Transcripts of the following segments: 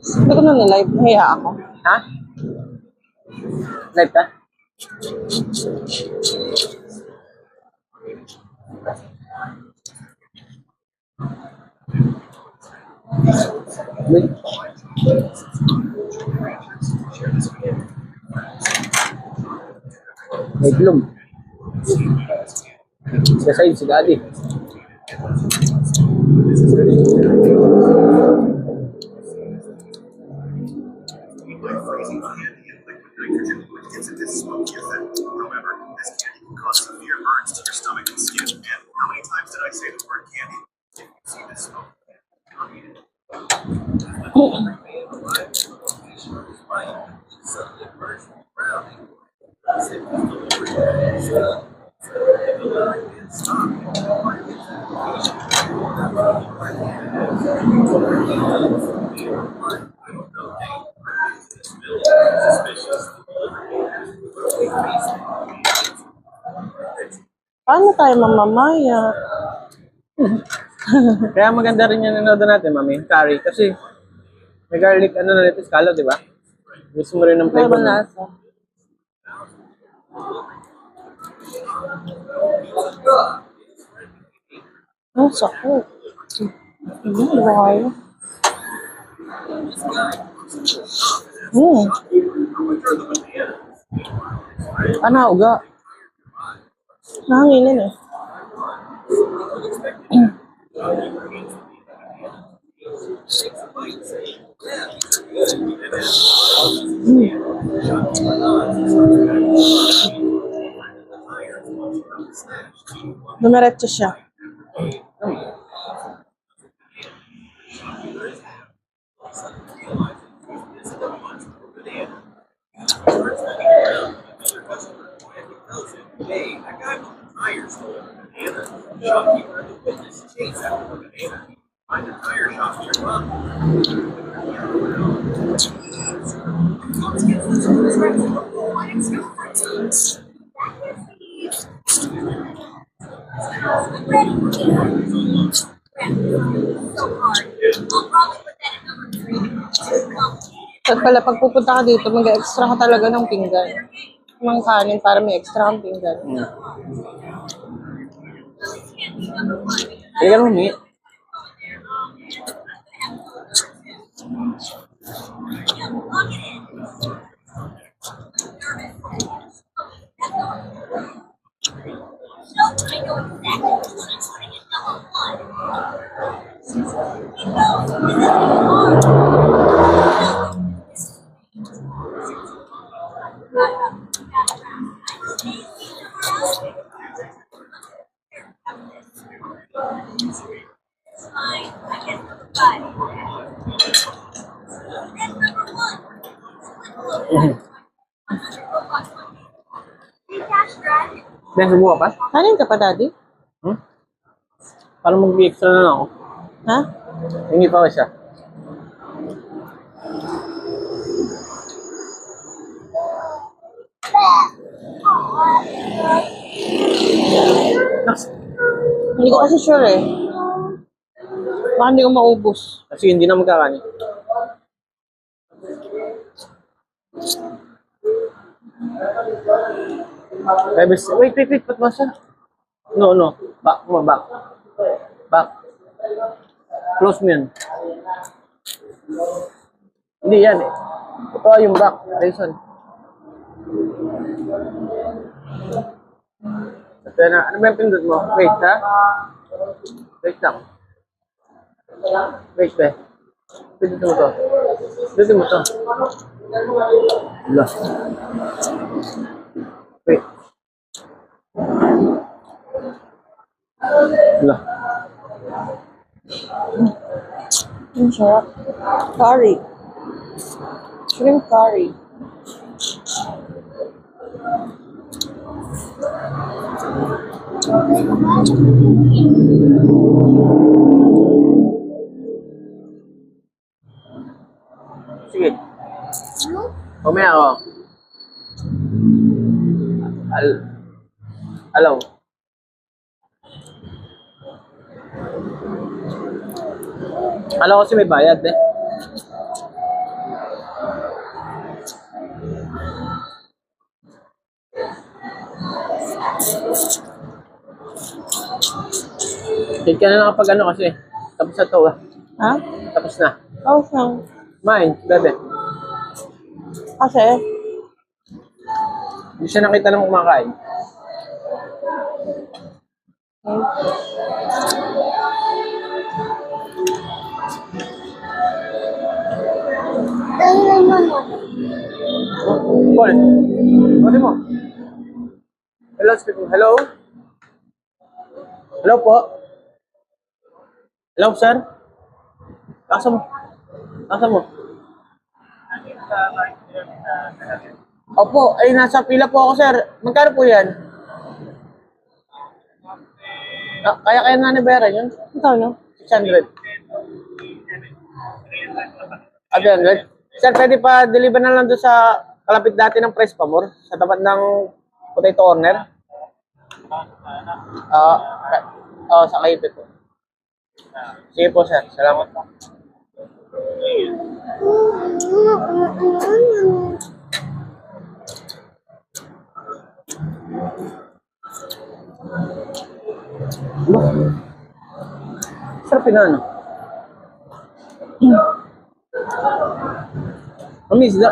Hindi ko na nilive. Nahiya ako. Ha? Live ka? Wait. May itlog. Sa side, si Daddy. Nitrogen, which gives it this smoky effect. However, this candy can cause severe burns to your stomach and skin. And how many times did I say the word candy? If you see this smoke, don't eat it. Paano tayo mamamaya? Kaya maganda rin yung nanood natin, mami. Curry. Kasi may garlic, ano na nito, scallop, di ba? Gusto mo rin ng Ano flavor. ba nasa? Ang sakit. Hindi ko kaya. Ano, uga? Nanganginan eh. Dumiretso siya. Hey, that guy with the tires stole a banana. Shopkeeper had to witness chase after the banana. Find a tire shop nearby. At pala, pag pupunta ka dito, mag-extra ka talaga ng pinggan. Mga kanin para may extra kang pinggan. Hindi ka naman humingi. Ben, subuka pa? Kanin ka pa, Daddy? Hmm? Parang mag-extra na lang ako. Ha? Hingi pa ba siya? Hindi ko kasi sure eh. Baka hindi ko maubos. Kasi hindi na magkakanin. Wait, ba't masa? No. Back, come on, back. Back. Close mo yan. Hindi yan eh. Ito yung back, Rayson. Ito na, ano ba yung pindot mo? Wait, ha? Wait lang. Wait, be. Pindutin mo to. Pindutin mo to. Wala. Wait. Wala. Ang sarap. Curry. Shrimp curry. Sige. Mamaya ako. Alaw. Alam ko kasi may bayad eh. Kid ka na lang kapag ano kasi. Tapos na to ah. Ha? Tapos na. Oh, saan? Kumain, bebe. Kasi, Hindi siya nakita ng kumakain. Paul, pwede mo. Hello, speaking. Hello? Hello po? Hello, sir? Tasa mo. Tasa mo. Opo, ay nasa pila po ako, sir. Magkano po yan? Kaya na ni Vera yun? ito, no? 600. 300? Sir, pwede pa deliver na lang doon sa kalapit dati ng Press Pamor, sa tapat ng Potato Corner. Sa Kaipit po. Sige po, sir. Salamat po. Sarap na, ano? Mami, isda.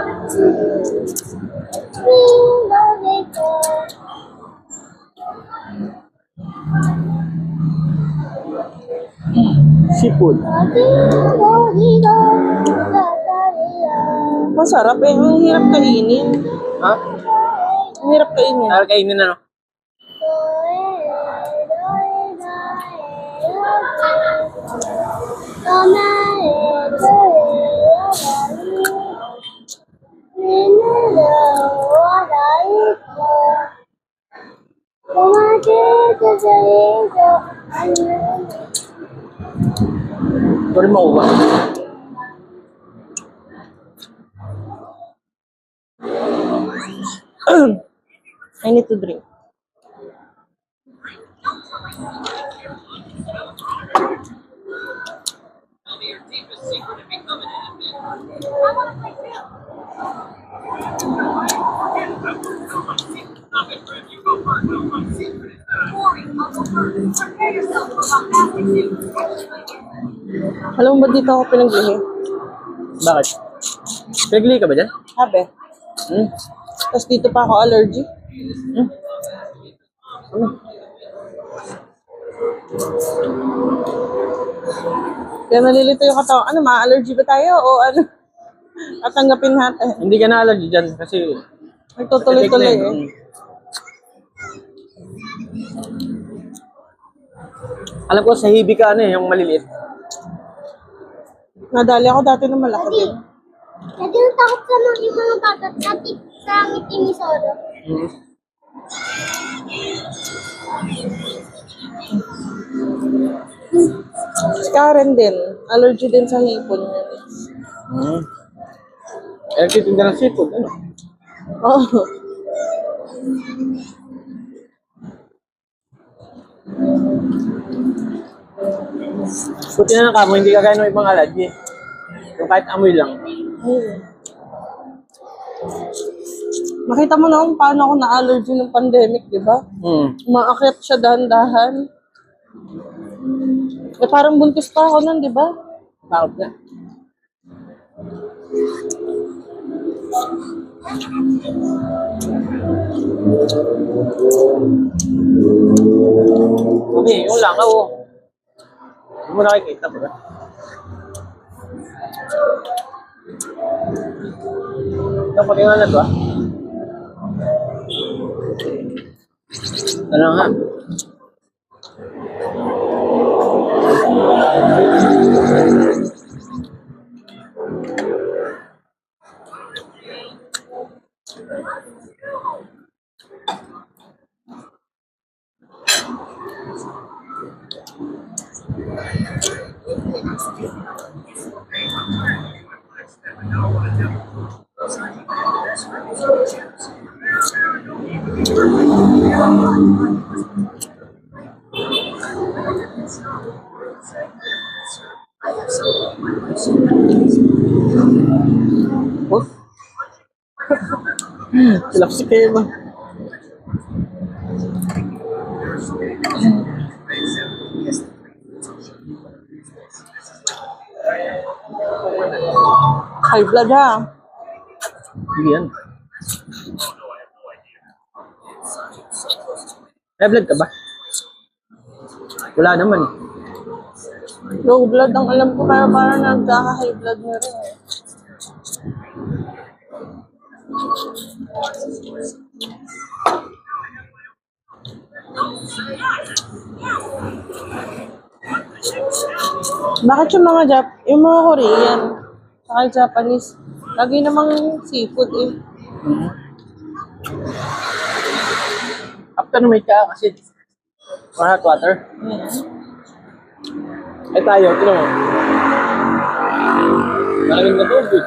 Seafood. Masarap eh. Ang hirap kainin. Ha? Ang hirap kainin. Kainin na, no? Ito rin makuha. I need to drink. Alam mo ba dito ako pinaglihi? Bakit? Pigli ka ba dyan? Sabi. Hmm? Tapos dito pa ako allergy. Hmm? Ano? Kaya nalilito yung katawan. Ano, ma-allergy ba tayo o ano? At tanggapin natin. Hindi ka na allergy dyan kasi Nagtutuloy-tuloy eh. Alam ko sa hibi ka ano eh, yung maliliit. Nadali ako dati na malaki din. Lagi nang takot ka ng yung mga bata sa ngiti ni Soro. Hmm. Si Karen din. Allergy din sa hipon niya. Hmm. Eh, titinda ng seafood, ano? Oh. Buti na lang kamo, hindi ka gaya ng ibang allergy. Yung kahit amoy lang. Makita mo na kung paano ako na-allergy ng pandemic, di ba? Hmm. Umaakit siya dahan-dahan. Eh parang buntis pa ako nun, di ba? Takot na. Okay, yung langaw oh. Hindi mo nakikita ba? Ito, pati nga na ito ah. Ano nga? Oh? Silap si Kema. High blood ha. Hindi yan. May blood ka ba? Wala naman eh. Low blood ang alam ko, pero parang nagkaka-high blood na rin eh. Bakit yung mga Korean, saka Japanese, lagi namang seafood eh. After may ka kasi or hot water. Ay tayo, ito mo. Maraming na tubig.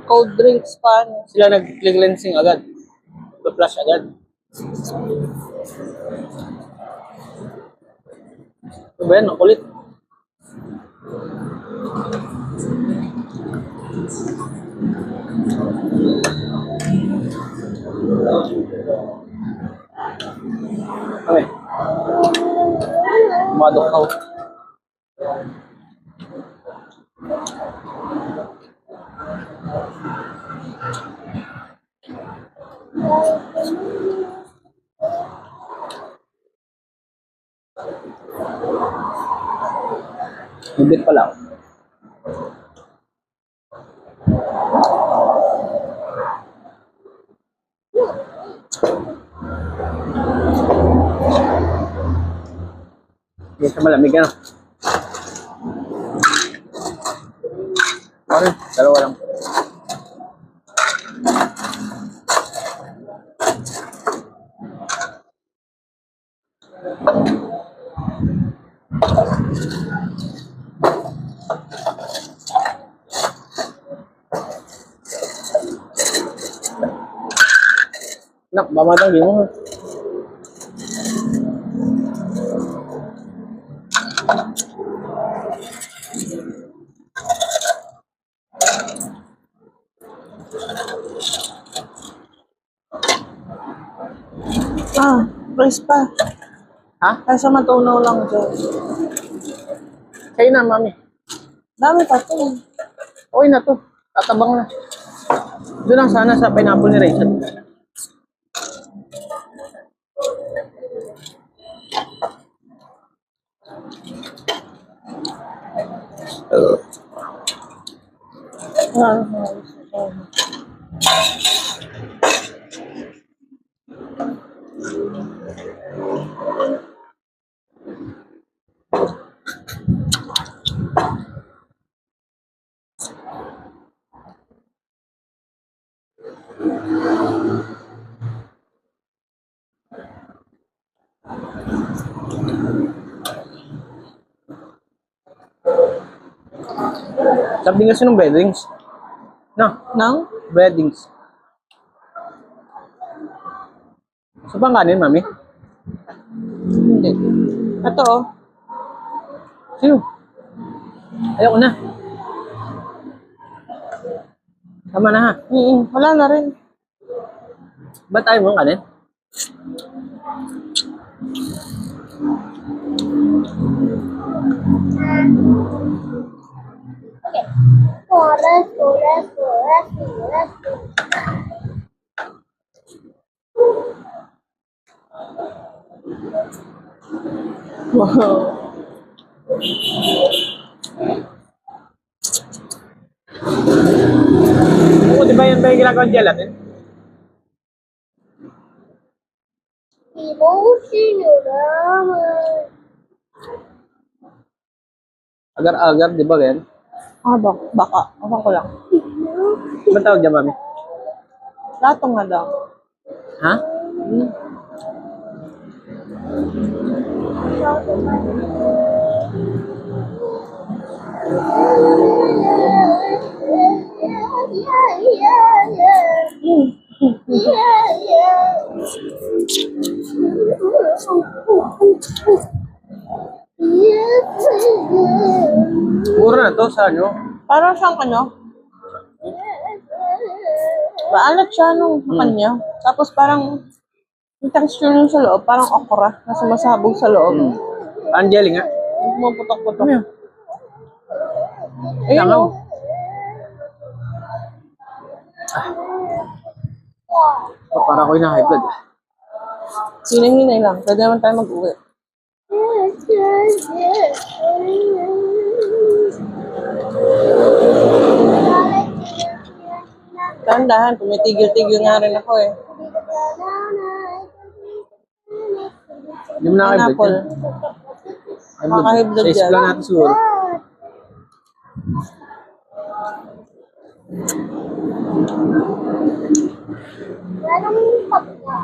Cold drinks pa. Sila nag-cleansing agad. Flush agad. Ito ba yan? Ang kulit. Okay. Madok ako. Bibit pala ako. Hindi sa malamig ano. Sorry, dalawa lang. Nak, bamatang mo. Rice pa. Ha? Kaysa matunaw lang dyan. Sa'yo na, mami. Dami pa to eh. Okay na to. Tatabang na. Doon lang sana sa pineapple ni Rachel. Sabi kasi ng breadings. No, Nang? breadings. So pang kanin, mami? Hindi. Ito oh. Sino? Ayoko na. Tama na ha. Wala na rin. Ba't ayaw mo ng kanin? Okay. Forest. Wow. Oo, di ba yun ba yung ginagawa ng gelatin? Emotional naman. Agar-agar, di ba yan? Baka. Ako ko lang. Ba't tawag dyan, mami? Latong nga daw. Ha? Mura na to sa ano? Parang siyang ano? Maalat siya nung kanya. Tapos parang yung texture nun sa loob, parang okra na sumasabog sa loob. Ang jelly nga. Pumuputok-putok. Ano yun? Ayun Langaw. oh. Para ko na high blood. Hinay-hinay lang. Pwede naman tayo mag-uwi. Dahan-dahan, tumitigil-tigil nga rin ako eh. Hindi mo na high blood Pineapple. yan. Makaka-high blood Sa yan. lang natin siguro. Walang pagka.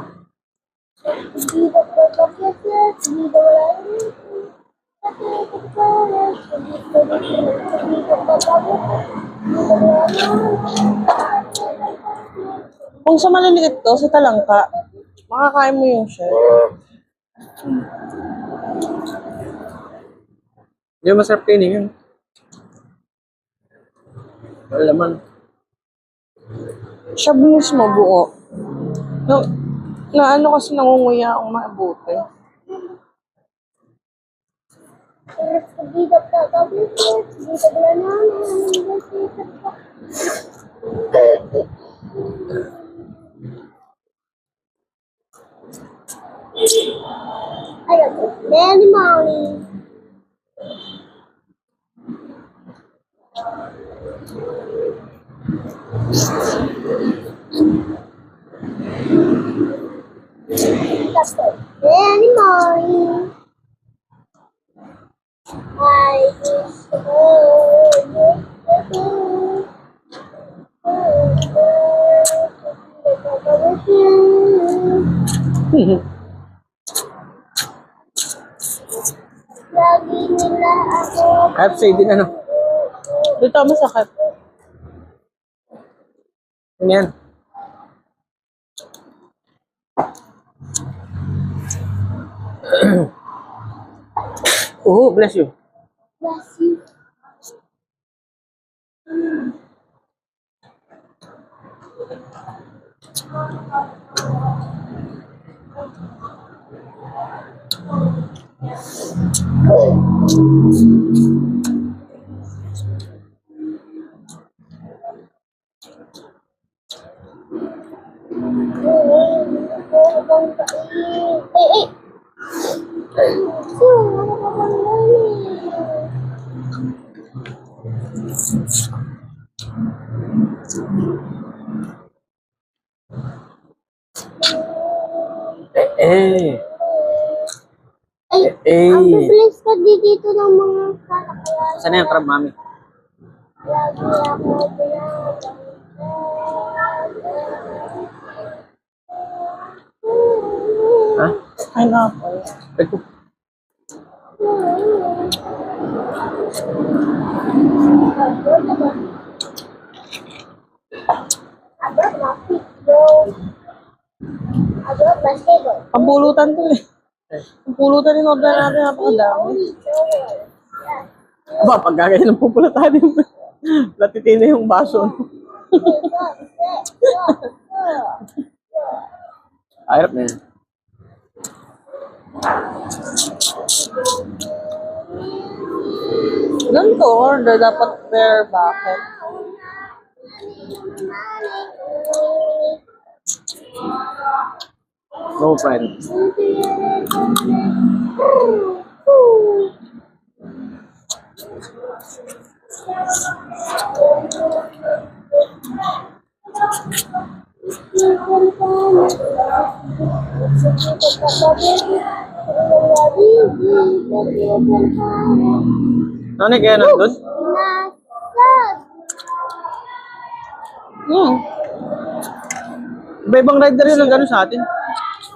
Hindi ba pagkakit? Hindi ba wala rin? Kung sa maliliit to, sa talangka, makakain mo yung shell. Hindi masarap kainin yun. Wala laman. Siya mismo buo. No, na ano kasi nangunguya ang mabuti. Hindi ba pagkakit? Hindi ba wala na? Ayun, many morning. Many morning. I just lagi nila ako. Kahit say din ano. Dito masakit. Ano yan? Oh, bless you. Bless you. Eh. Ay, Eh. ang bibilis ka dito ng mga kakakaya. Saan na yung crab, mami? Lagi ako Ha? Pineapple. Ito. Abot na pito. Abot na sego. Pambulutan to eh. Pambulutan din order natin, napakadami. Aba, pag gagayin ng pupulatan yung latitin na yung baso. Hirap na yan. Ganito order, dapat bare bucket. No, friend. Ano kaya nandun? Iba-ibang rider yun ang gano'n sa atin.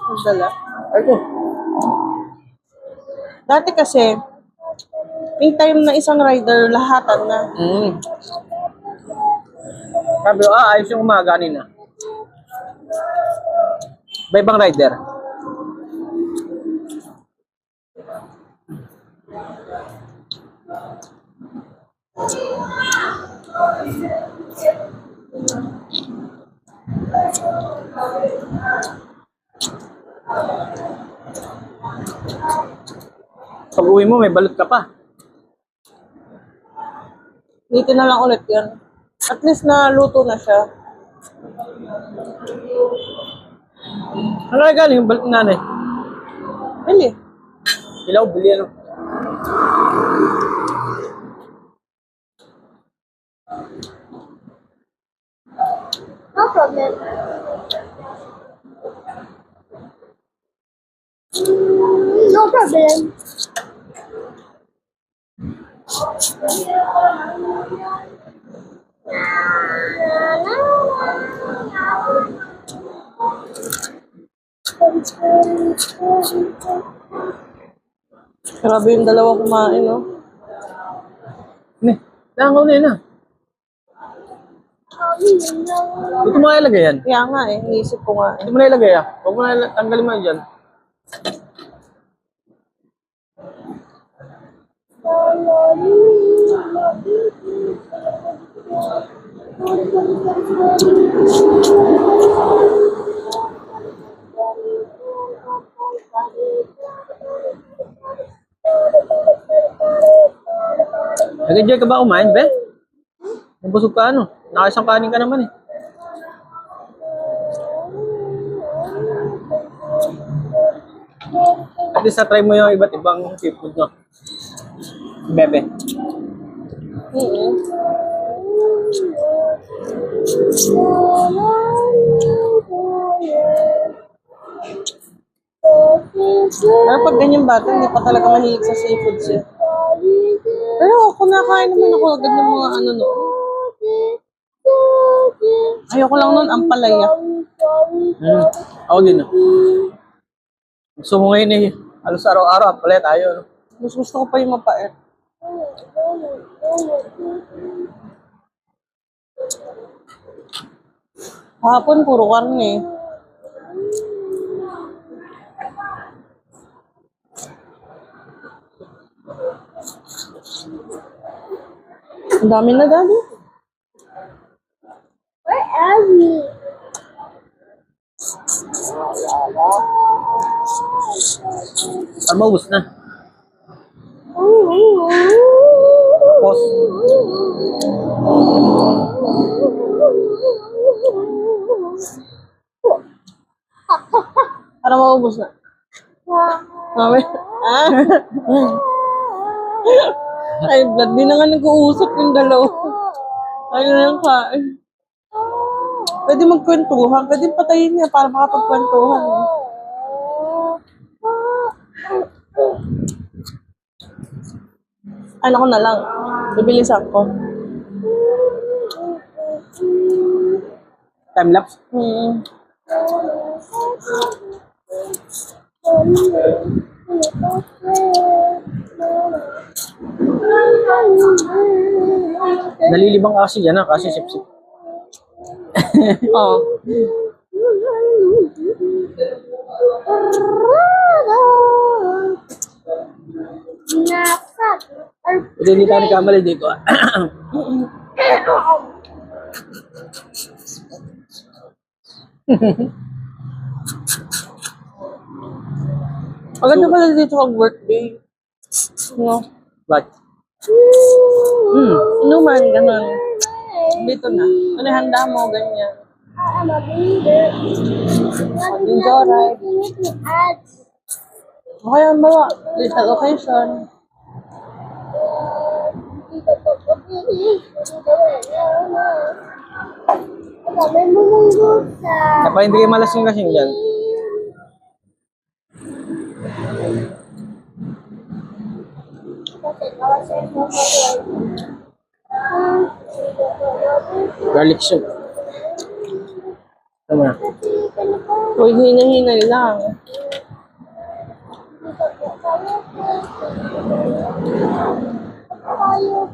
Nagdala. Ito. Dati kasi, may time na isang rider, lahatan na. Sabi ko, ayos yung umaga kanina. Iba-ibang rider. Pag uwi mo, may balot ka pa. Dito na lang ulit yun. At least na luto na siya. Ano kaya galing yung balik ng nanay? Bili. Ilaw, bili ano? No problem. No problem. Grabe yung dalawa kumain, no? Ne, langaw na yun ah. Dito mo ilagay yan. Kaya nga eh, iniisip ko nga eh. Dito mo na ilagay ah. Huwag mo na tanggalin mo yan dyan. Nag-enjoy ka ba kumain, be? Nabusog ka ano? Nakasang kanin ka naman eh. At least na-try mo yung iba't ibang seafood, no? Bebe. Pero pag ganyan bata, hindi pa talaga mahilig sa seafood siya. Pero ako nakain naman ako agad ng mga ano no. Ayoko lang nun, ang palaya. Ako din, no? Gusto mo ngayon eh. Halos araw-araw, pala tayo, no? Mas gusto ko pa yung mapait. Hapon, puro karne. Ang dami na dami. Where are we? Maubos na. Ooh. Tapos, Para maubos na. Mami. Ah. Ay, blood. Di na nga nag-uusap yung dalawa. Ayun na lang kain. Pwede magkwentuhan. Pwede patayin niya para makapagkwentuhan. Eh. Ano ko na lang. Bibilisan ko. time-lapse. Nalilibang kasi yan kasi sip-sip. Oo. Pwede hindi tayo nagkamali dito. Maganda pala dito ang birthday. No? But, Inuman, ganun. Dito na. Ano yung handa mo, ganyan. I'm a leader. Enjoy, right? Ads. Okay, ang bawa. Little occasion. May bumunggo sa... kapag hindi kayo malasing-lasing dyan, garlic soup. Tama na. Uy, hinay-hinay lang. Tayo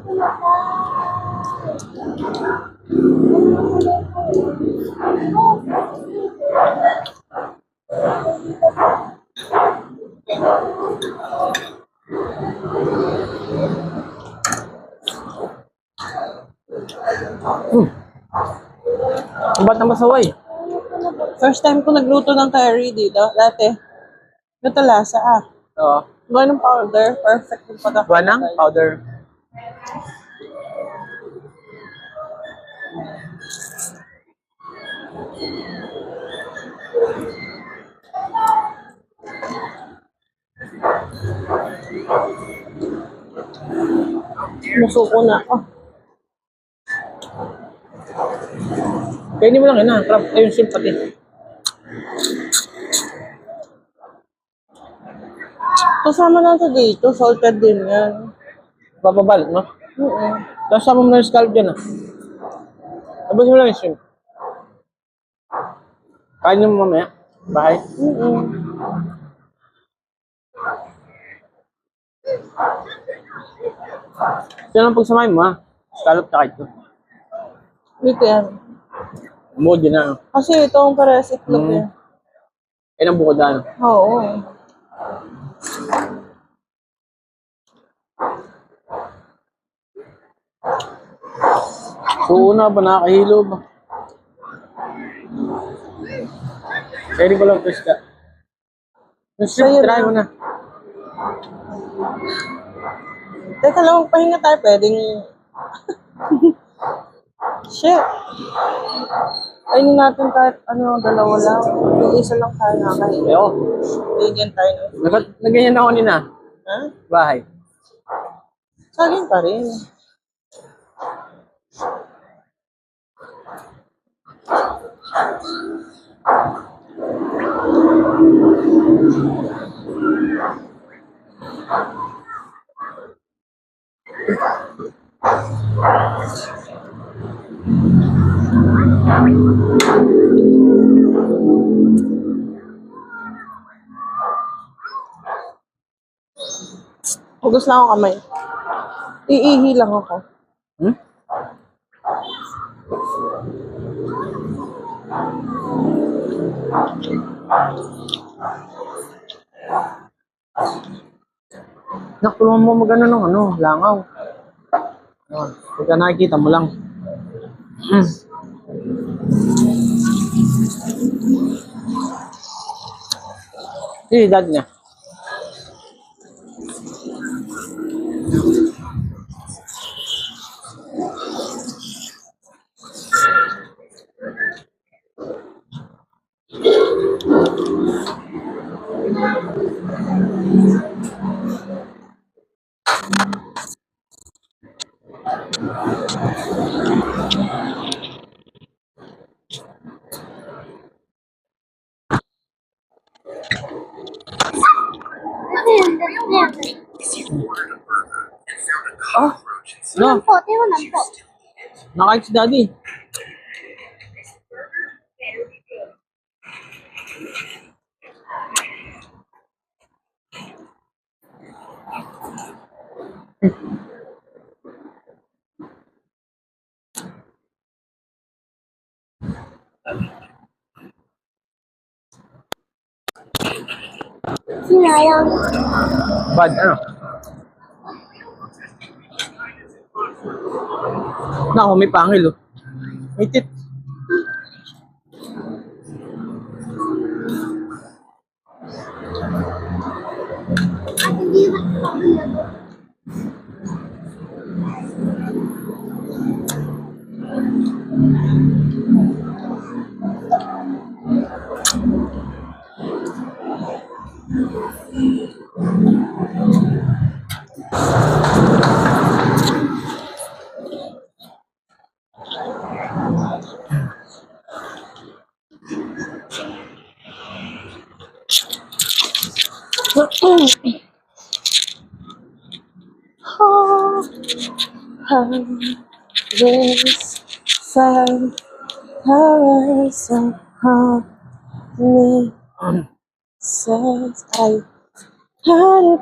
Ang ba't ang masaway? First time ko nagluto ng curry dito. Dati. Ito lasa ah. Oo. Ganun powder. Perfect yung pagkakain. Wanang powder. Nasuko na ako. Pwede mo lang yun ha. Crab, ayun, shrimp pati. Kasama na ito dito. Salted din yan. Papabalot mo. Oo. Tapos sama mo na yung scallop dyan ha. Tapos mo lang yung shrimp. Kain mo mamaya. Bahay. Oo. Yan ang pagsamahin mo ha. Scallop tsaka ito. Dito yan. Mood yun na. Kasi ito ang parehas itlog Mm. yan. Yan ang bukod na. Oo. So, una ba nakakahilo ba? Pwede ko lang twist ka. Yung shrimp, Sa'yo try na. mo na. Teka lang, magpahinga tayo. Pwedeng... Shit. Ayun natin kahit ano, dalawa lang. Yung isa lang tayo nakakahinga. Ayaw. Bigyan tayo. Naganyan ako nina. Ha? Bahay. Saging pa rin. Hugas lang ako kamay. Iihi lang ako. Hmm? Nakulungan mo magano ng ano, langaw. Ayun. Pagka nakikita mo lang. Mm. Dad niya. Oh, No, Po, tayo lang po. nakain si daddy. Sinayang. Bad, ano? Nako, may pangil oh. May tit. At hindi na ako. this side, me says I had a